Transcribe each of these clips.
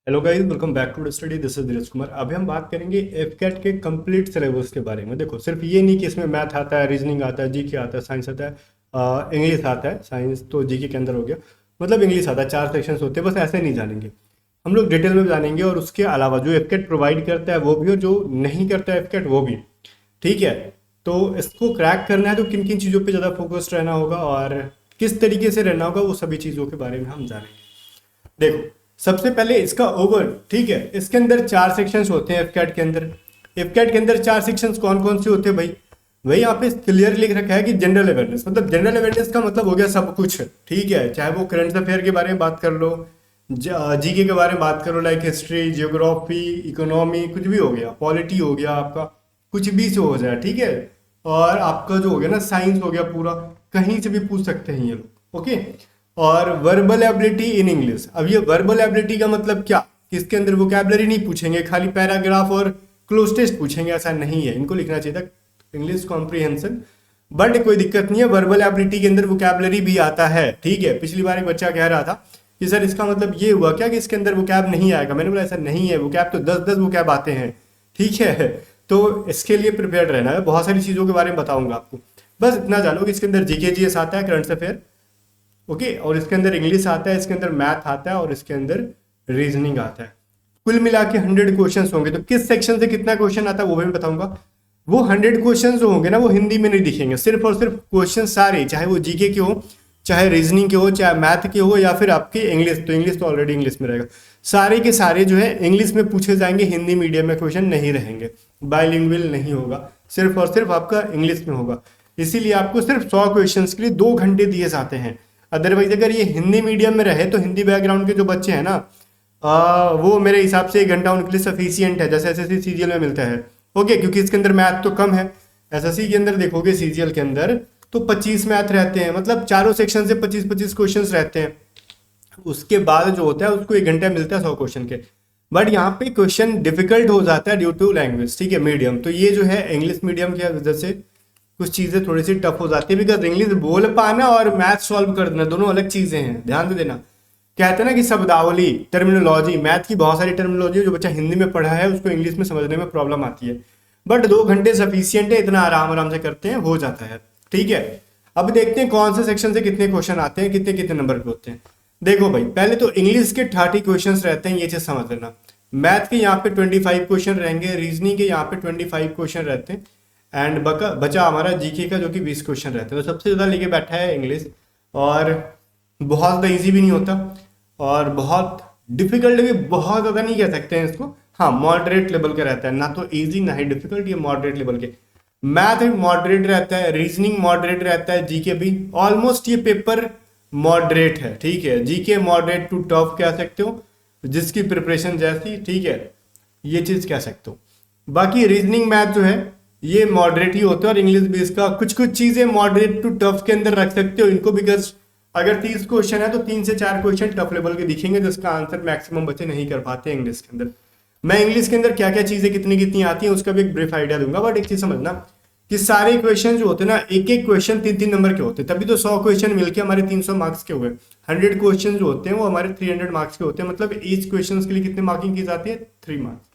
Hello guys, welcome back to study. This is Dheeraj Kumar. अभी हम बात करेंगे एफकेट के कंप्लीट सिलेबस के बारे में। देखो, सिर्फ ये नहीं कि इसमें मैथ आता है, रीजनिंग आता है, जीके आता है, साइंस आता है, इंग्लिश आता है। साइंस तो जीके के अंदर हो गया, मतलब इंग्लिश आता है। 4 सेक्शंस होते हैं, बस ऐसे नहीं जानेंगे हम लोग, डिटेल में जानेंगे। और उसके अलावा जो एफकेट प्रोवाइड करता है वो भी, और जो नहीं करता है एफकेट वो भी। ठीक है, तो इसको क्रैक करना है तो किन किन चीज़ों पे ज़्यादा फोकस्ड रहना होगा और किस तरीके से रहना होगा, वो सभी चीज़ों के बारे में हम जानेंगे। देखो, सबसे पहले इसका ओवर, ठीक है, इसके अंदर 4 सेक्शंस होते हैं एफकैट के अंदर। एफकैट के अंदर 4 सेक्शंस कौन कौन से होते हैं भाई? वही यहाँ पे क्लियर लिख रखा है कि जनरल अवेयरनेस। मतलब जनरल अवेयरनेस का मतलब हो गया सब कुछ, ठीक है। चाहे वो करंट अफेयर के बारे में बात कर लो, जीके के बारे में बात करो, लाइक हिस्ट्री, जियोग्राफी, इकोनॉमी, कुछ भी हो गया, पॉलिटी हो गया आपका, कुछ भी से हो जाए, ठीक है। और आपका जो हो गया ना, साइंस हो गया पूरा, कहीं से भी पूछ सकते हैं ये लोग, ओके। और वर्बल एबिलिटी इन इंग्लिश। अब ये वर्बल एबिलिटी का मतलब क्या? इसके अंदर वोकैबलरी नहीं पूछेंगे, खाली पैराग्राफ और क्लोज टेस्ट पूछेंगे, ऐसा नहीं है। इनको लिखना चाहिए था इंग्लिश कॉम्प्रिहेंशन, बट कोई दिक्कत नहीं है। वर्बल एबिलिटी के अंदर वोकैबलरी भी आता है, ठीक है। पिछली बार एक बच्चा कह रहा था कि सर इसका मतलब ये हुआ क्या कि इसके अंदर वोकैब नहीं आएगा? मैंने बोला ऐसा नहीं है, वोकैब तो 10-10 वोकैब आते हैं, ठीक है। तो इसके लिए प्रिपेयर्ड रहना है। बहुत सारी चीज़ों के बारे में बताऊंगा आपको, बस इतना जानो कि इसके अंदर जीके जीएस आता है, करंट अफेयर, ओके। और इसके अंदर इंग्लिश आता है, इसके अंदर मैथ आता है, और इसके अंदर रीजनिंग आता है। कुल मिला के 100 क्वेश्चन होंगे। तो किस सेक्शन से कितना क्वेश्चन आता है वो भी मैं बताऊंगा। वो 100 क्वेश्चन जो होंगे ना, वो हिंदी में नहीं दिखेंगे। सिर्फ और सिर्फ क्वेश्चन सारे, चाहे वो जीके के हो, चाहे रीजनिंग के हो, चाहे मैथ के हो, या फिर आपके इंग्लिश, तो इंग्लिश तो ऑलरेडी इंग्लिश में रहेगा, सारे के सारे जो है इंग्लिश में पूछे जाएंगे। हिंदी मीडियम में क्वेश्चन नहीं रहेंगे, बाइलिंगुअल नहीं होगा, सिर्फ और सिर्फ आपका इंग्लिश में होगा। इसीलिए आपको सिर्फ 100 क्वेश्चन के लिए 2 घंटे दिए जाते हैं। अदरवाइज अगर ये हिंदी मीडियम में रहे तो हिंदी बैकग्राउंड के जो बच्चे हैं ना, वो मेरे हिसाब से 1 घंटा उनके लिए सफिशियंट है, जैसे एसएससी सीजीएल में मिलता है, ओके। क्योंकि इसके अंदर मैथ तो कम है। एसएससी के अंदर देखोगे सीजीएल के अंदर तो 25 मैथ रहते हैं, मतलब चारों सेक्शन से 25-25 क्वेश्चन रहते हैं। उसके बाद जो होता है उसको 1 घंटा मिलता है 100 क्वेश्चन के। बट यहाँ पे क्वेश्चन डिफिकल्ट हो जाता है ड्यू टू लैंग्वेज, ठीक है, मीडियम। तो ये जो है इंग्लिश मीडियम की वजह से कुछ चीज़ें थोड़ी सी टफ हो जाती है, बिकॉज इंग्लिश बोल पाना और मैथ सॉल्व कर देना दोनों अलग चीज़ें हैं, ध्यान दे देना। कहते हैं ना कि शब्दावली, टर्मिनोलॉजी, मैथ की बहुत सारी टर्मिनोलॉजी जो बच्चा हिंदी में पढ़ा है उसको इंग्लिश में समझने में प्रॉब्लम आती है। बट 2 घंटे सफिशियंट है, इतना आराम आराम से करते हैं, हो जाता है, ठीक है। अब देखते हैं कौन से सेक्शन से कितने क्वेश्चन आते हैं, कितने कितने नंबर पे होते हैं। देखो भाई, पहले तो इंग्लिश के 30 क्वेश्चन रहते हैं, ये चीज़ समझ लेना। मैथ के यहाँ पे 25 क्वेश्चन रहेंगे, रीजनिंग के यहाँ पे 25 क्वेश्चन रहते हैं, एंड बचा हमारा जीके का जो कि 20 क्वेश्चन रहते हैं। तो सबसे ज़्यादा लेके बैठा है इंग्लिश, और बहुत ज़्यादा ईजी भी नहीं होता और बहुत डिफिकल्ट भी बहुत ज़्यादा नहीं कह सकते हैं इसको। हाँ, मॉडरेट लेवल का रहता है, ना तो ईजी ना ही डिफिकल्ट, ये मॉडरेट लेवल के। मैथ मॉडरेट रहता है, रीजनिंग मॉडरेट रहता है, जीके भी ऑलमोस्ट ये पेपर मॉडरेट है, ठीक है। जीके मॉडरेट टू टफ कह सकते हो, जिसकी प्रिपरेशन जैसी, ठीक है, ये चीज़ कह सकते हो। बाकी रीजनिंग मैथ जो है ये मॉडरेट ही होता है, और इंग्लिश भी इसका कुछ कुछ चीज़ें मॉडरेट टू टफ के अंदर रख सकते हो इनको, बिकॉज अगर 30 क्वेश्चन है तो 3 से 4 क्वेश्चन टफ लेवल के दिखेंगे, जिसका आंसर मैक्सिमम बच्चे नहीं कर पाते इंग्लिश के अंदर। मैं इंग्लिश के अंदर क्या क्या चीज़ें कितनी कितनी आती हैं उसका भी एक ब्रीफ आइडिया दूंगा। बट एक चीज़ समझना कि सारे क्वेश्चन जो होते हैं ना, एक एक क्वेश्चन 3-3 नंबर के होते हैं, तभी तो 100 क्वेश्चन मिलके हमारे 300 मार्क्स के हुए। 100 क्वेश्चन जो होते हैं वो हमारे 300 मार्क्स के होते हैं, मतलब ईच क्वेश्चन के लिए कितने मार्किंग की जाती है? 3 मार्क्स।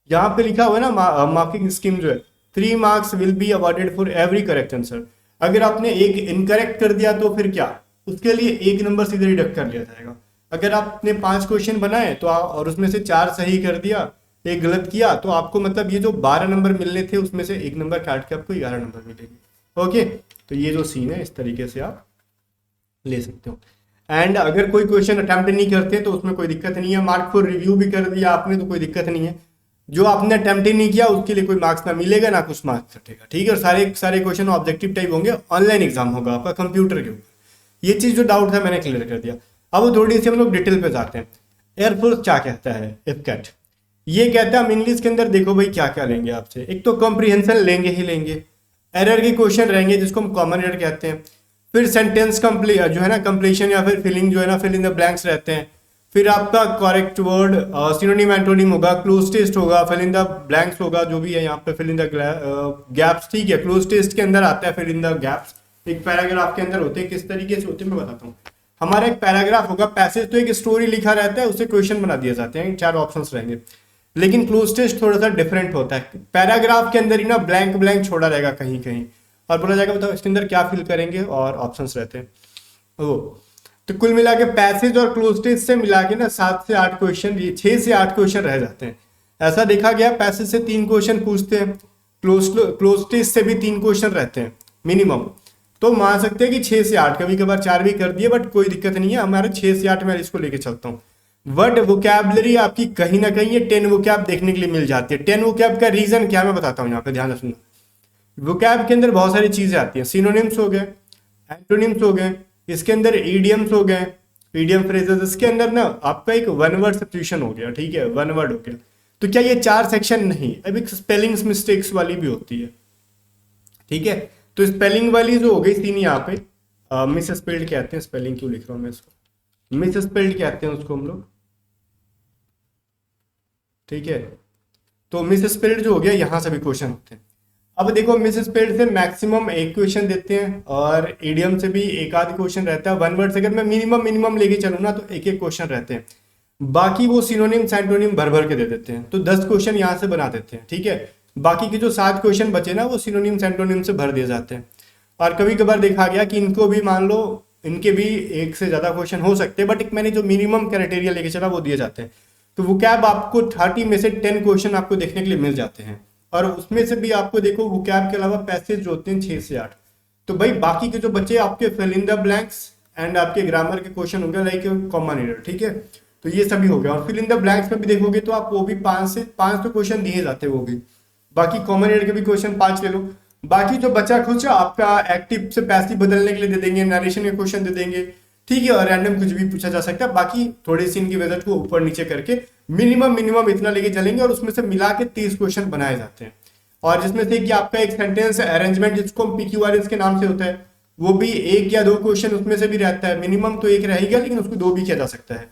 यहाँ पे लिखा हुआ है ना, मार्किंग स्कीम जो है, 3 marks will be awarded for every correct answer. अगर आपने एक इनकरेक्ट कर दिया तो फिर क्या, उसके लिए 1 नंबर सीधे डिडक्ट कर लिया जाएगा। अगर आपने 5 क्वेश्चन बनाए तो और उसमें से 4 सही कर दिया, 1 गलत किया, तो आपको मतलब ये जो 12 नंबर मिलने थे उसमें से 1 नंबर काट के आपको 11 नंबर मिलेंगे, ओके। तो ये जो सीन है इस तरीके से आप ले सकते हो। एंड अगर कोई क्वेश्चन अटेम्प्ट नहीं करते तो उसमें कोई दिक्कत नहीं है, मार्क फॉर रिव्यू भी कर दिया आपने तो कोई दिक्कत नहीं है। जो आपने अटेम्प्ट ही नहीं किया उसके लिए कोई मार्क्स ना मिलेगा ना कुछ मार्क्स कटेगा, ठीक है। और सारे सारे क्वेश्चन ऑब्जेक्टिव टाइप होंगे, ऑनलाइन एग्जाम होगा आपका कंप्यूटर के ऊपर। ये चीज़ जो डाउट था मैंने क्लियर कर दिया। अब थोड़ी सी हम लोग डिटेल पे जाते हैं। एयरफोर्स क्या कहता है? एफकैट ये कहता है, हम इंग्लिश के अंदर देखो भाई क्या क्या लेंगे आपसे। एक तो कॉम्प्रिहेंशन लेंगे ही लेंगे, एरर के क्वेश्चन रहेंगे जिसको हम कॉमन एरर कहते हैं। फिर सेंटेंस जो है ना, कंप्लीशन या फिर फिलिंग जो है ना, फिल इन द ब्लैंक्स रहते हैं। फिर आपका करेक्ट वर्ड, सिनोनिम एंटोनिम होगा, क्लोज टेस्ट होगा, फिल इन द ब्लैंक्स होगा, जो भी है यहाँ पे फिल इन द गैप्स, ठीक है। क्लोज टेस्ट के अंदर आता है फिल इन द गैप्स, एक पैराग्राफ के अंदर होते हैं। किस तरीके से होते हैं मैं बताता हूँ। हमारा एक पैराग्राफ होगा, पैसेज तो एक स्टोरी लिखा रहता है, उससे क्वेश्चन बना दिए जाते हैं, 4 ऑप्शंस रहेंगे। लेकिन क्लोज टेस्ट थोड़ा सा डिफरेंट होता है, पैराग्राफ के अंदर ही ना ब्लैंक ब्लैंक छोड़ा रहेगा कहीं कहीं, और बोला जाएगा बताओ इसके अंदर क्या फिल करेंगे, और ऑप्शंस रहते हैं वो। तो कुल मिला के पैसेज और क्लोज टेस्ट से मिला के ना 7 से 8 क्वेश्चन, 6 से 8 क्वेश्चन रह जाते हैं। ऐसा देखा गया, पैसेज से 3 क्वेश्चन पूछते हैं, क्लोज टेस्ट से भी 3 क्वेश्चन रहते हैं मिनिमम। तो मान सकते हैं कि 6 से 8, कभी कभार 4 भी कर दिए, बट कोई दिक्कत नहीं है, हमारे 6 से 8 मैं इसको लेके चलता हूँ। वर्ड वोकैबलरी आपकी कहीं ना कहीं ये 10 वोकैब देखने के लिए मिल जाती है। 10 वोकैब का रीजन क्या मैं बताता हूँ यहाँ पे, ध्यान रखना। वोकैब के अंदर बहुत सारी चीजें आती हैं, सिनोनिम्स हो गए, एंटोनिम्स हो गए, इसके अंदर ईडियम्स हो गए, ईडियम फ्रेजेस, इसके अंदर ना आपका एक वन वर्ड सब्स्टिट्यूशन हो गया, ठीक है, वन वर्ड हो गया। तो क्या ये 4 सेक्शन नहीं, अब एक स्पेलिंग्स मिस्टेक्स वाली भी होती है, ठीक है। तो स्पेलिंग वाली जो हो गई 3 यहाँ पे, मिस स्पेल्ड कहते हैं, स्पेलिंग क्यों लिख रहा हूँ मैं इसको, मिस स्पेल्ड कहते हैं उसको हम लोग, ठीक है। तो मिस स्पेल्ड जो हो गया, यहाँ से भी क्वेश्चन होते हैं। अब देखो मिस स्पेल्ड से मैक्सिमम 1 क्वेश्चन देते हैं, और ईडियम से भी 1 आध क्वेश्चन रहता है। वन वर्ड से अगर मैं मिनिमम लेके चलूँ ना, तो 1 क्वेश्चन रहते हैं। बाकी वो सिनोनिम सैंटोनिम भर भर के दे देते हैं, तो 10 क्वेश्चन यहाँ से बना देते हैं, ठीक है। बाकी के जो 7 क्वेश्चन बचे ना, वो सिनोनिम सैंटोनिम से भर दिए जाते हैं। और कभी कभार देखा गया कि इनको भी मान लो, इनके भी 1 से ज्यादा क्वेश्चन हो सकते हैं, बट मैंने जो मिनिमम क्राइटेरिया लेके चला वो दिए जाते हैं। तो वो कैब आपको 30 में से 10 क्वेश्चन आपको देखने के लिए मिल जाते हैं, और उसमें से भी आपको देखो वो कैब के अलावा पैसेज जो होते हैं 6 से 8। तो भाई बाकी के जो बच्चे आपके fill in the blanks and आपके ग्रामर के क्वेश्चन हो गए, लाइक कॉमन एरर, ठीक है। तो ये सभी हो गया, और फिल इन द ब्लैंक्स में भी देखोगे तो आप वो भी 5 तो क्वेश्चन दिए जाते हैं वो भी। बाकी कॉमन एरर के भी क्वेश्चन 5 ले लो। बाकी जो बचा कुछ आपका एक्टिव से पैसिव बदलने के लिए दे देंगे, नरेशन के क्वेश्चन दे देंगे, ठीक है, और रैंडम कुछ भी पूछा जा सकता है। बाकी थोड़ी सी इनकी बजट को ऊपर नीचे करके मिनिमम इतना लेके चलेंगे, और उसमें से मिला के 30 क्वेश्चन बनाए जाते हैं। और जिसमें से कि आपका एक सेंटेंस अरेंजमेंट, जिसको हम PQRS के नाम से होता है, वो भी 1 या 2 क्वेश्चन उसमें से भी रहता है। मिनिमम तो 1 रहेगा, लेकिन उसको 2 भी किया जा सकता है,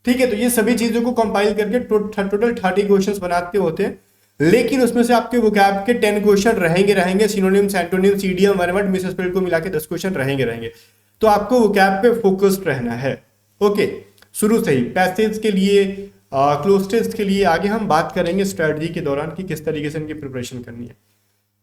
ठीक है। तो ये सभी चीजों को कंपाइल करके टोटल 30 क्वेश्चन बनाते होते हैं। लेकिन उसमें से आपके वोकैब के 10 क्वेश्चन रहेंगे, synonyms, antonyms, idiom, one word, miss spelled को मिला के 10 क्वेश्चन रहेंगे। तो आपको वोकैब पे फोकस्ड रहना है, ओके, शुरू से ही। पैसेज के लिए, क्लोज टेस्ट के लिए आगे हम बात करेंगे स्ट्रेटजी के दौरान कि किस तरीके से इनकी प्रिपरेशन करनी है।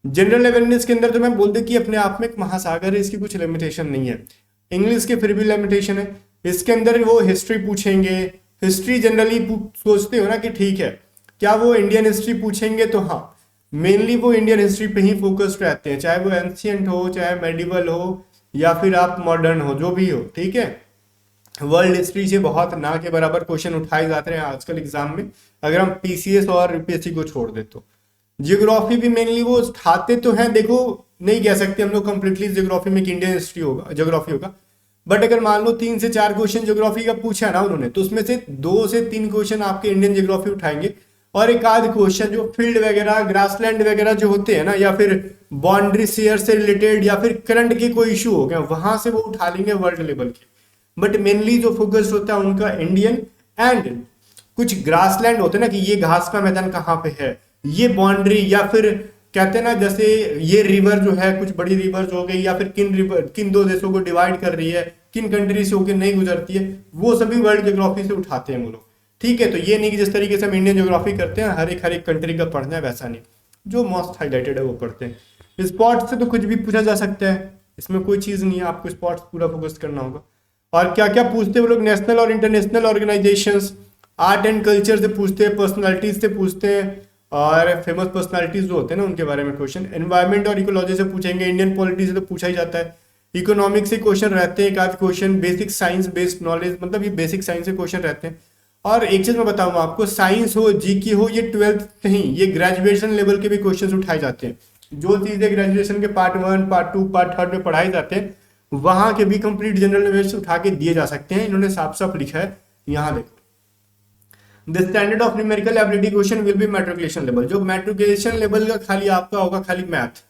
जनरल अवेयरनेस के अंदर तो मैं बोल दूं कि अपने आप में एक महासागर है, इसकी कुछ लिमिटेशन नहीं है। इंग्लिश के फिर भी लिमिटेशन है, इसके अंदर वो हिस्ट्री पूछेंगे। हिस्ट्री जनरली सोचते हो ना कि ठीक है, क्या वो इंडियन हिस्ट्री पूछेंगे, तो हाँ, मेनली वो इंडियन हिस्ट्री पे ही फोकस्ड रहते हैं, चाहे वो एंशियंट हो, चाहे मेडिवल हो, या फिर आप मॉडर्न हो, जो भी हो, ठीक है। वर्ल्ड हिस्ट्री से बहुत ना के बराबर क्वेश्चन उठाए जाते हैं आजकल एग्जाम में, अगर हम PCS और UPSC को छोड़ दे तो। जियोग्राफी भी मेनली वो उठाते तो हैं, देखो नहीं कह सकते हम लोग कंप्लीटली जियोग्राफी में इंडियन हिस्ट्री होगा, जियोग्राफी होगा, बट अगर मान लो 3 से 4 क्वेश्चन ज्योग्राफी का पूछा ना उन्होंने, तो उसमें से 2 से 3 क्वेश्चन आपके इंडियन ज्योग्राफी उठाएंगे, और एक आध क्वेश्चन जो फील्ड वगैरह, ग्रासलैंड वगैरह जो होते हैं ना, या फिर बाउंड्री शेयर से रिलेटेड, या फिर करंट के कोई इशू हो गया, वहां से वो उठा लेंगे वर्ल्ड लेवल के। बट मेनली जो फोकस होता है उनका इंडियन, एंड कुछ ग्रासलैंड होते हैं ना, कि ये घास का मैदान कहाँ पे है, ये बाउंड्री, या फिर कहते हैं ना जैसे ये रिवर जो है, कुछ बड़ी रिवर्स हो गई, या फिर किन 2 देशों को डिवाइड कर रही है, किन कंट्री से होकर नहीं गुजरती है, वो सभी वर्ल्ड ज्योग्राफी से उठाते हैं वो लोग, ठीक है। तो ये नहीं कि जिस तरीके से हम इंडियन ज्योग्राफी करते हैं हर एक कंट्री का पढ़ना है, वैसा नहीं, जो मोस्ट हाईलाइटेड है वो पढ़ते हैं। स्पॉट से तो कुछ भी पूछा जा सकता है, इसमें कोई चीज नहीं है, आपको स्पॉट्स पूरा फोकस करना होगा। और क्या क्या पूछते हैं वो लोग, नेशनल और international organisations, art and culture से पूछते हैं, पर्सनालिटीज से पूछते हैं, और फेमस पर्सनालिटीज जो होते हैं ना उनके बारे में क्वेश्चन। एनवायरमेंट और इकोलॉजी से पूछेंगे, इंडियन पॉलिटी से तो पूछा ही जाता है, इकोनॉमिक्स से क्वेश्चन रहते हैं, एक आध question, basic science based knowledge, मतलब ये बेसिक साइंस से क्वेश्चन रहते हैं। और एक चीज मैं बताऊंगा आपको, साइंस हो, जीके हो, ये 12th नहीं, ये ग्रेजुएशन लेवल के भी क्वेश्चन उठाए जाते हैं। जो चीजें ग्रेजुएशन के पार्ट 1, पार्ट 2, पार्ट 3 में पढ़ाए जाते हैं, वहां के भी कंप्लीट जनरल नॉलेज उठा के दिए जा सकते हैं। इन्होंने साफ साफ लिखा है, यहाँ देखो, the standard of numerical ability question will be matriculation level. जो मैट्रिकुलेशन लेवल का खाली आपका होगा, खाली मैथ,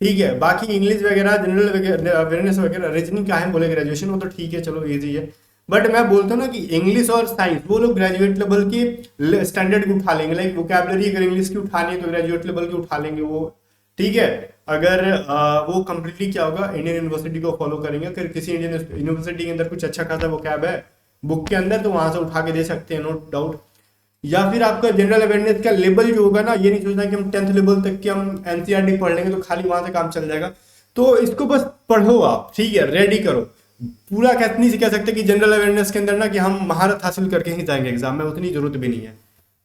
ठीक है। बाकी इंग्लिश वगैरह, जनरल अवेयरनेस वगैरह, रीजनिंग का है बोले ग्रेजुएशन, वो तो ठीक है, चलो इजी है। बट मैं बोलता हूँ ना कि इंग्लिश और साइंस वो लोग ग्रेजुएट लेवल के स्टैंडर्ड को उठा लेंगे, लाइक वोकैबुलरी अगर इंग्लिश की उठानी है तो ग्रेजुएट लेवल की उठा लेंगे वो, ठीक है। अगर वो कंप्लीटली क्या होगा, इंडियन यूनिवर्सिटी को फॉलो करेंगे, अगर किसी इंडियन यूनिवर्सिटी के अंदर कुछ अच्छा खासा वो कैब है बुक के अंदर, तो वहां से उठा के दे सकते हैं, नो डाउट। या फिर आपका जनरल अवेयरनेस का लेवल जो होगा ना, ये नहीं सोचना कि हम 10th लेवल तक की हम एनसीईआरटी पढ़ लेंगे तो खाली वहां से काम चल जाएगा। तो इसको बस पढ़ो आप, ठीक है, रेडी करो। पूरा कह नहीं कह सकते कि जनरल अवेयरनेस के अंदर ना कि हम महारत हासिल करके ही जाएंगे एग्जाम में, उतनी जरूरत भी नहीं है।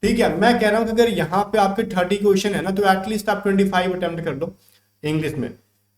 ठीक है, मैं कह रहा हूँ कि अगर यहाँ पे आपके 30 क्वेश्चन है ना, तो एटलीस्ट आप 25 अटेम्प्ट कर लो इंग्लिश में।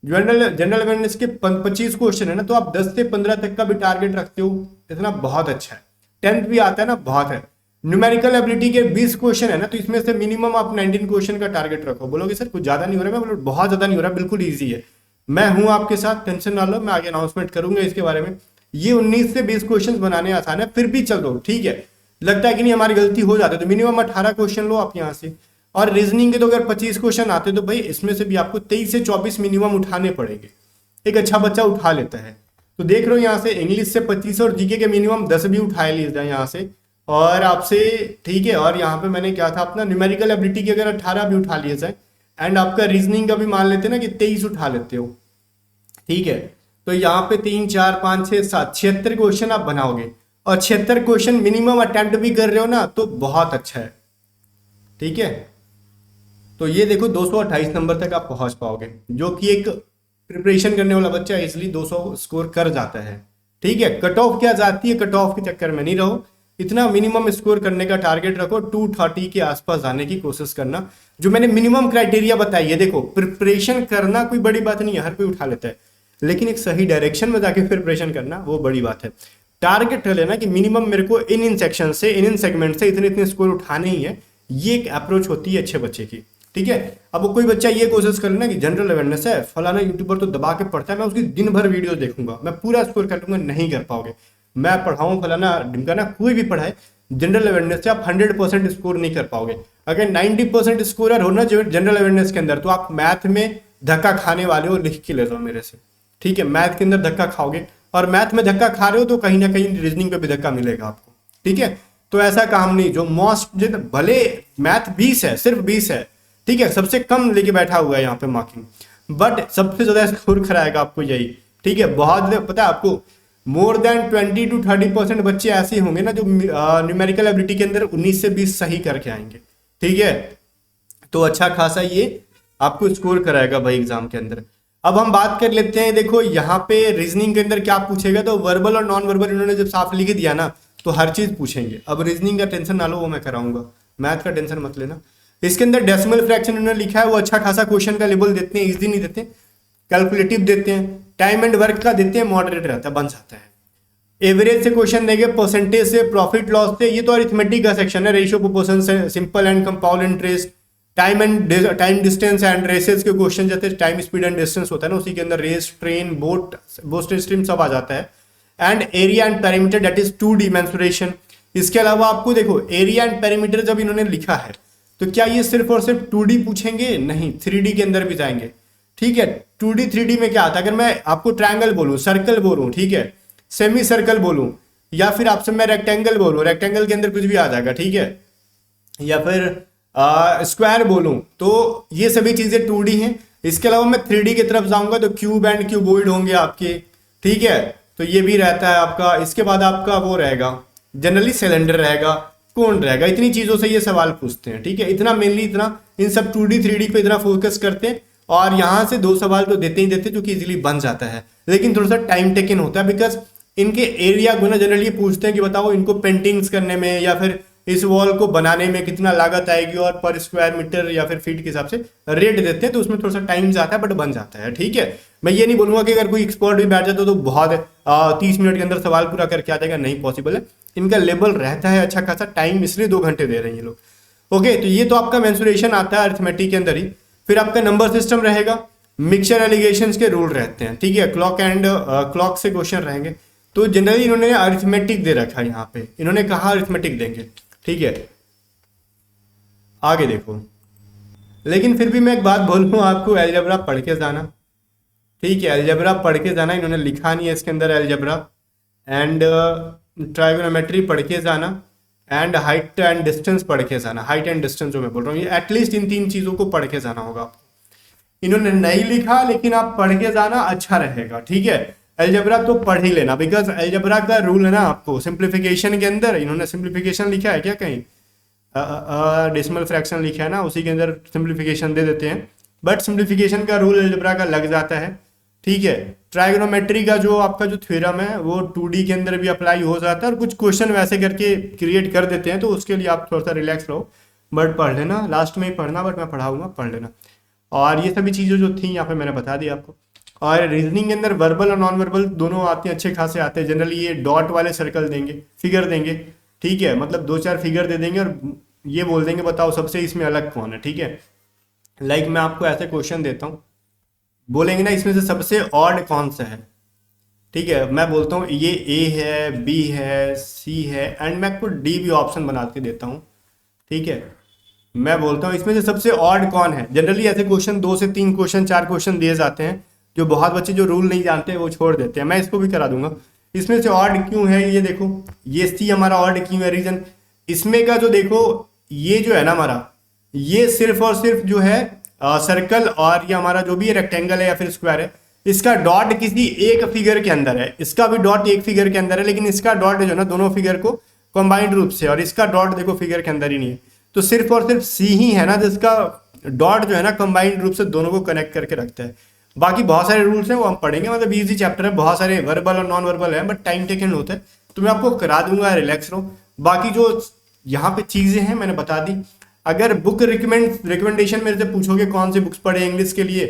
जनरल जनरल अवेयरनेस के 25 क्वेश्चन है ना, तो आप 10 से 15 तक का भी टारगेट रखते हो, इतना बहुत अच्छा है। 10th भी आता है ना, बहुत है। न्यूमेरिकल एबिलिटी के 20 क्वेश्चन है ना, तो इसमें से मिनिमम आप 19 क्वेश्चन का टारगेट रखो। बोलोगे सर कुछ ज्यादा नहीं हो रहा है, मैं बोलो बहुत ज्यादा नहीं हो रहा, बिल्कुल ईजी है। मैं हूं आपके साथ, टेंशन ना लो, मैं आगे अनाउंसमेंट करूंगा इसके बारे में। ये 19 से 20 क्वेश्चन बनाने आसान है, फिर भी चल दो, ठीक है। लगता है कि नहीं हमारी गलती हो जाती है, तो मिनिमम 18 क्वेश्चन लो आप यहाँ से। और रीजनिंग के तो अगर 25 क्वेश्चन आते तो भाई इसमें से भी आपको 23 से 24 मिनिमम उठाने पड़ेंगे। एक अच्छा बच्चा उठा लेता है। तो देख रहे हो यहाँ से इंग्लिश से 25 और जीके के मिनिमम 10 भी उठाए लिए जाए यहाँ से, और आपसे, ठीक है। और यहाँ पे मैंने क्या था अपना न्यूमेरिकल एबिलिटी के अगर 18 भी उठा लिए जाए, एंड आपका रीजनिंग का भी मान लेते ना कि 23 उठा लेते हो, ठीक है। तो यहाँ पे 3 4 5 6 7 76 क्वेश्चन आप बनाओगे, और 76 क्वेश्चन मिनिमम अटेम्प्ट भी कर रहे हो ना, तो बहुत अच्छा है, ठीक है। तो ये देखो 228 नंबर तक आप पहुंच पाओगे, जो कि एक प्रिपरेशन करने वाला बच्चा इसलिए 200 स्कोर कर जाता है, ठीक है। कट ऑफ क्या जाती है, कट ऑफ के चक्कर में नहीं रहो, इतना मिनिमम स्कोर करने का टारगेट रखो, 230 के आसपास जाने की कोशिश करना। जो मैंने मिनिमम क्राइटेरिया बताई है, देखो प्रिपरेशन करना कोई बड़ी बात नहीं है, हर कोई उठा लेता है, लेकिन एक सही डायरेक्शन में जाके प्रिपरेशन करना वो बड़ी बात है। टारगेट कर लेना कि मिनिमम मेरे को इन सेक्शन से, इन सेगमेंट से इतने इतने स्कोर उठाने ही है, ये एक अप्रोच होती है अच्छे बच्चे की, ठीक है। अब कोई बच्चा ये कोशिश कर लेना कि जनरल अवेयरनेस है, फलाना यूट्यूबर तो दबा के पढ़ता है, मैं उसकी दिन भर वीडियो देखूंगा, मैं पूरा स्कोर कर लूंगा, नहीं कर पाओगे। मैं पढ़ाऊं फलाना ढिमकाना, कोई भी पढ़ाए, जनरल अवेयरनेस से आप 100% स्कोर नहीं कर पाओगे। अगर 90% स्कोरर हो ना जनरल अवेयरनेस के अंदर, तो आप मैथ में धक्का खाने वाले हो, लिख के ले जाओ मेरे से, ठीक है। मैथ के अंदर धक्का खाओगे, और मैथ में धक्का खा रहे हो तो कहीं ना कहीं रीजनिंग पे भी धक्का मिलेगा आपको, ठीक है। तो ऐसा काम नहीं, जो मोस्ट भले मैथ 20 है, सिर्फ 20 है, ठीक है, सबसे कम लेके बैठा हुआ है यहाँ पे मार्किंग, बट सबसे ज्यादा स्कोर कराएगा आपको यही, ठीक है। बहुत पता है आपको, मोर देन 20 to 30% बच्चे ऐसे होंगे ना जो न्यूमेरिकल एबिलिटी के अंदर 19 से 20 सही करके आएंगे, ठीक है। तो अच्छा खासा ये आपको स्कोर कराएगा भाई एग्जाम के अंदर। अब हम बात कर लेते हैं, देखो यहाँ पे रीजनिंग के अंदर क्या पूछेगा, तो वर्बल और नॉन वर्बल इन्होंने जब साफ लिख दिया ना, तो हर चीज पूछेंगे। अब रीजनिंग का टेंशन ना लो, वो मैं कराऊंगा, मैथ का टेंशन मत लेना। इसके अंदर डेसिमल फ्रैक्शन इन्होंने लिखा है, वो अच्छा खासा क्वेश्चन का लेवल देते हैं, इजी नहीं देते, कैलकुलेटिव देते हैं, टाइम एंड वर्क का देते हैं, मॉडरेट रहता है, बन जाता है। एवरेज से क्वेश्चन देंगे, परसेंटेज से, प्रॉफिट लॉस से, ये तो अरिथमेटिक का सेक्शन है, रेशियो प्रोपोर्शन से, simple and compound interest, time distance and races के क्वेश्चन, जैसे टाइम स्पीड एंड डिस्टेंस होता है ना, उसी के अंदर race, train, boat, boat stream सब आ जाता है। And area and perimeter, that is 2D mensuration. इसके अलावा आपको देखो एरिया एंड पेरीमीटर जब इन्होंने लिखा है, तो क्या ये सिर्फ और सिर्फ 2D पूछेंगे? नहीं, 3D के अंदर भी जाएंगे, ठीक है। 2D 3D में क्या आता है, अगर मैं आपको ट्रायंगल बोलूं, सर्कल बोलूं, ठीक है, सेमी सर्कल बोलूं, या फिर आपसे मैं रेक्टेंगल बोलूं, रेक्टेंगल के अंदर कुछ भी आ जाएगा, ठीक है, या फिर स्क्वायर बोलूं, तो ये सभी चीजें 2D हैं। इसके अलावा मैं 3D की तरफ जाऊंगा तो क्यूब एंड क्यूबॉइड होंगे आपके, ठीक है, तो ये भी रहता है आपका। इसके बाद आपका वो रहेगा, जनरली सिलेंडर रहेगा, कौन रहेगा, इतनी चीजों से ये सवाल पूछते हैं, ठीक है। इतना मेनली इतना इन सब 2D 3D पे इतना फोकस करते हैं, और यहां से 2 सवाल तो देते ही देते जो कि इजीली बन जाता है, लेकिन थोड़ा सा टाइम टेकन होता है, बिकॉज इनके एरिया को ना जनरली पूछते हैं कि बताओ इनको पेंटिंग्स करने में या फिर इस वॉल को बनाने में कितना लागत आएगी, और पर स्क्वायर मीटर या फिर फीट के हिसाब से रेट देते हैं, तो उसमें थोड़ा सा टाइम जाता है, बट बन जाता है, ठीक है। मैं ये नहीं बोलूंगा कि अगर कोई एक्सपर्ट भी बैठ जाता तो बहुत 30 मिनट के अंदर सवाल पूरा करके आ जाएगा, नहीं पॉसिबल है। इनका लेवल रहता है अच्छा खासा, टाइम इसलिए 2 घंटे दे रहे हैं ये लोग। ओके, तो ये तो आपका मेंसुरेशन आता है अरिथमेटिक के अंदर ही। फिर आपका नंबर सिस्टम रहेगा, मिक्सचर एलिगेशंस के रूल रहते हैं, ठीक है, क्लॉक एंड क्लॉक से क्वेश्चन रहेंगे। तो जनरली इन्होंने अरिथमेटिक दे रखा है, यहाँ पे इन्होंने कहा अरिथमेटिक देंगे, ठीक है। आगे देखो, लेकिन फिर भी मैं एक बात बोलूँ आपको, अलजेब्रा पढ़ के जाना, ठीक है, अलजेब्रा पढ़ के जाना, इन्होंने लिखा नहीं है इसके अंदर अलजेब्रा, एंड ट्राइगोनोमेट्री पढ़ के जाना, एंड हाइट एंड डिस्टेंस पढ़ के जाना। हाइट एंड डिस्टेंस जो मैं बोल रहा हूँ, ये एटलीस्ट इन 3 चीजों को पढ़ के जाना होगा। इन्होंने नहीं लिखा, लेकिन आप पढ़ के जाना, अच्छा रहेगा, ठीक है। अलजेब्रा तो पढ़ ही लेना, बिकॉज अलजेब्रा का रूल है ना, आपको सिंप्लीफिकेशन के अंदर, इन्होंने सिंप्लीफिकेशन लिखा है क्या कहीं, डेसिमल फ्रैक्शन लिखा है ना, उसी के अंदर सिंप्लीफिकेशन दे देते हैं, बट सिंप्लीफिकेशन का रूल अलजेब्रा का लग जाता है, ठीक है। ट्राइगोनोमेट्री का जो आपका जो थ्योरम है वो 2D के अंदर भी अप्लाई हो जाता है, और कुछ क्वेश्चन वैसे करके क्रिएट कर देते हैं, तो उसके लिए आप थोड़ा सा रिलैक्स रहो, बट पढ़ लेना, लास्ट में ही पढ़ना, बट मैं पढ़ाऊंगा, पढ़ लेना। और ये सभी चीज़ें जो थी यहाँ पे मैंने बता दी आपको। और रीजनिंग के अंदर वर्बल और नॉन वर्बल दोनों आते हैं, अच्छे खासे आते हैं। जनरली ये डॉट वाले सर्कल देंगे, फिगर देंगे, ठीक है, मतलब 2-4 फिगर दे देंगे और ये बोल देंगे बताओ सबसे इसमें अलग कौन है, ठीक है। लाइक मैं आपको ऐसे क्वेश्चन देता हूँ, बोलेंगे ना इसमें से सबसे ऑड कौन सा है, ठीक है, मैं बोलता हूँ ये ए है, बी है, सी है, एंड मैं आपको डी भी ऑप्शन बना के देता हूँ, ठीक है। मैं बोलता हूँ इसमें से सबसे ऑड कौन है। जनरली ऐसे क्वेश्चन 2 से 3 क्वेश्चन 4 क्वेश्चन दिए जाते हैं, जो बहुत बच्चे जो रूल नहीं जानते हैं वो छोड़ देते हैं, मैं इसको भी करा दूंगा। इसमें से ऑड क्यों है ये देखो, ये सी हमारा ऑड क्यों है, रीजन इसमें का जो देखो, ये जो है ना हमारा, ये सिर्फ और सिर्फ जो है सर्कल, और ये हमारा जो भी रेक्टेंगल है या फिर स्क्वायर है, इसका डॉट किसी एक फिगर के अंदर है, इसका भी डॉट एक फिगर के अंदर है, लेकिन इसका डॉट जो है ना दोनों फिगर को कंबाइंड रूप से, और इसका डॉट देखो फिगर के अंदर ही नहीं है, तो सिर्फ और सिर्फ सी ही है ना जिसका डॉट जो है ना कंबाइंड रूप से दोनों को कनेक्ट करके रखता है। बाकी बहुत सारे रूल्स हैं वो हम पढ़ेंगे, मतलब इजी चैप्टर है, बहुत सारे वर्बल और नॉन वर्बल है, बट टाइम टेकन होता है, तो मैं आपको करा दूंगा, रिलैक्स रहो। बाकी जो यहाँ पे चीजें हैं मैंने बता दी। अगर बुक रिकमेंडेशन मेरे से पूछोगे कौन सी बुक्स पढ़े इंग्लिश के लिए,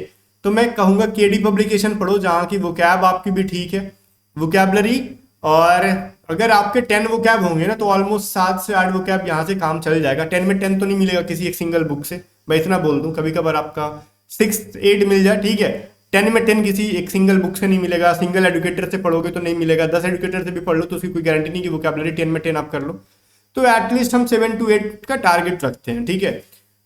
तो मैं कहूंगा केडी पब्लिकेशन पढ़ो, जहाँ की वोकैब आपकी भी ठीक है, वोकैबलरी, और अगर आपके 10 वोकैब होंगे ना, तो ऑलमोस्ट 7 से 8 वोकैब यहाँ से काम चल जाएगा। 10 में 10 तो नहीं मिलेगा किसी एक सिंगल बुक से, मैं इतना बोल दूं, कभी कभार आपका 6-8 मिल जाए, ठीक है। 10 में 10 किसी एक सिंगल बुक से नहीं मिलेगा, सिंगल एडुकेटर से पढ़ोगे तो नहीं मिलेगा, 10 एडुकेटर से भी पढ़ लो तो उसकी कोई गारंटी नहीं कि वोकैबलरी 10 में 10 आप कर लो, तो एटलीस्ट हम 7 to 8 का टारगेट रखते हैं, ठीक है।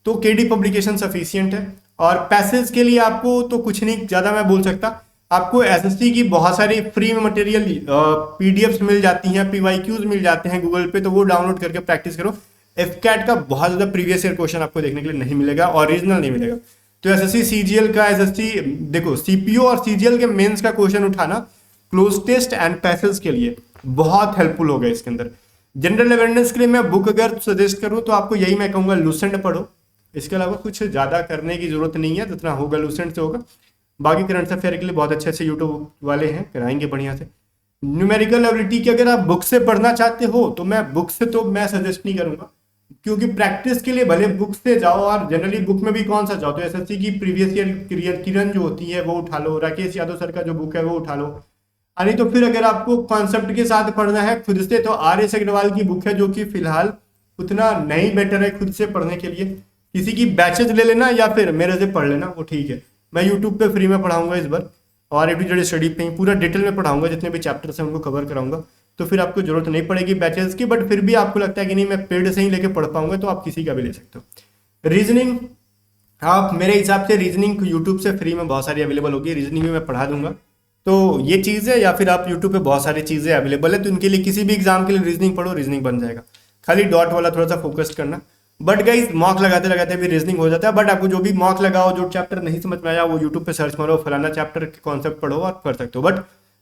तो केडी पब्लिकेशन सफिशियंट है। और पैसेज के लिए आपको तो कुछ नहीं ज़्यादा मैं बोल सकता, आपको एसएससी की बहुत सारी फ्री में मटेरियल पीडीएफ्स मिल जाती हैं, पीवाईक्यूज मिल जाते हैं गूगल पे, तो वो डाउनलोड करके प्रैक्टिस करो। एफकैट का बहुत ज़्यादा प्रीवियस ईयर क्वेश्चन आपको देखने के लिए नहीं मिलेगा, ओरिजिनल नहीं मिलेगा। तो एसएससी सीजीएल का, एसएससी देखो सीपीओ और सीजीएल के मेंस का क्वेश्चन उठाना क्लोज टेस्ट एंड पैसेज के लिए बहुत हेल्पफुल होगा इसके अंदर। जनरल अवेयरनेस के लिए मैं बुक अगर सजेस्ट करूं तो आपको यही मैं कहूंगा, लूसेंट पढ़ो, इसके अलावा कुछ ज़्यादा करने की जरूरत नहीं है, जितना होगा लूसेंट से होगा। बाकी करंट अफेयर के लिए बहुत अच्छे अच्छे यूट्यूब वाले हैं, कराएंगे बढ़िया से। न्यूमेरिकल एबिलिटी की अगर आप बुक से पढ़ना चाहते हो तो मैं बुक से तो मैं सजेस्ट नहीं करूंगा, क्योंकि प्रैक्टिस के लिए भले बुक से जाओ, और जनरली बुक में भी कौन सा जाओ, तो एसएससी की प्रीवियस ईयर किरण जो होती है वो उठा लो, राकेश यादव सर का जो बुक है वो उठा लो। नहीं तो फिर अगर आपको कॉन्सेप्ट के साथ पढ़ना है खुद से, तो आर.एस. अग्रवाल की बुक है, जो कि फिलहाल उतना नहीं बेटर है खुद से पढ़ने के लिए। किसी की बैचेज ले लेना या फिर मेरे से पढ़ लेना, वो ठीक है। मैं यूट्यूब पे फ्री में पढ़ाऊंगा इस बार, और A to Z स्टडी पे ही पूरा डिटेल में पढ़ाऊंगा, जितने भी चैप्टर्स हैं उनको कवर कराऊंगा, तो फिर आपको जरूरत नहीं पड़ेगी बैचेज की। बट फिर भी आपको लगता है कि नहीं मैं पेड से ही लेके पढ़ पाऊंगा, तो आप किसी का भी ले सकते हो। रीजनिंग, आप मेरे हिसाब से रीजनिंग यूट्यूब से फ्री में बहुत सारी अवेलेबल होगी, रीजनिंग भी मैं पढ़ा दूंगा, तो ये चीज़ है। या फिर आप यूट्यूब पे बहुत सारी चीज़ें अवेलेबल है, तो उनके लिए किसी भी एग्जाम के लिए रीजनिंग पढ़ो, रीजनिंग बन जाएगा। खाली डॉट वाला थोड़ा सा फोकस करना। बट गाइस मॉक लगाते लगाते भी रीजनिंग हो जाता है, बट आपको जो भी मॉक लगाओ, जो चैप्टर नहीं समझ में आया वो यूट्यूब पे सर्च मारो, फलाना चैप्टर के कॉन्सेप्ट पढ़ो और कर सकते हो। बट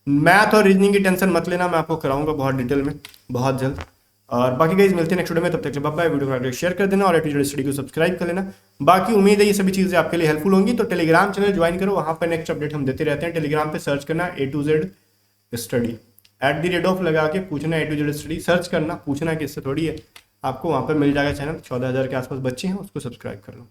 मैथ और रीजनिंग की टेंशन मत लेना, मैं आपको कराऊंगा बहुत डिटेल में बहुत जल्द। और बाकी गाइस मिलते हैं नेक्स्ट वीडियो में, तब तक के लिए बाय बाय। वीडियो को शेयर कर देना और A to Z स्टडी को सब्सक्राइब कर लेना। बाकी उम्मीद है ये सभी चीज़ें आपके लिए हेल्पफुल होंगी, तो टेलीग्राम चैनल ज्वाइन करो, वहाँ पर नेक्स्ट अपडेट हम देते रहते हैं। टेलीग्राम पे सर्च करना A to Z स्टडी, @ लगा के पूछना A to Z study, search करना, पूछना कि इससे थोड़ी है, आपको वहाँ पर मिल जाएगा चैनल। 14,000 के आसपास बच्चे हैं, उसको सब्सक्राइब कर लो।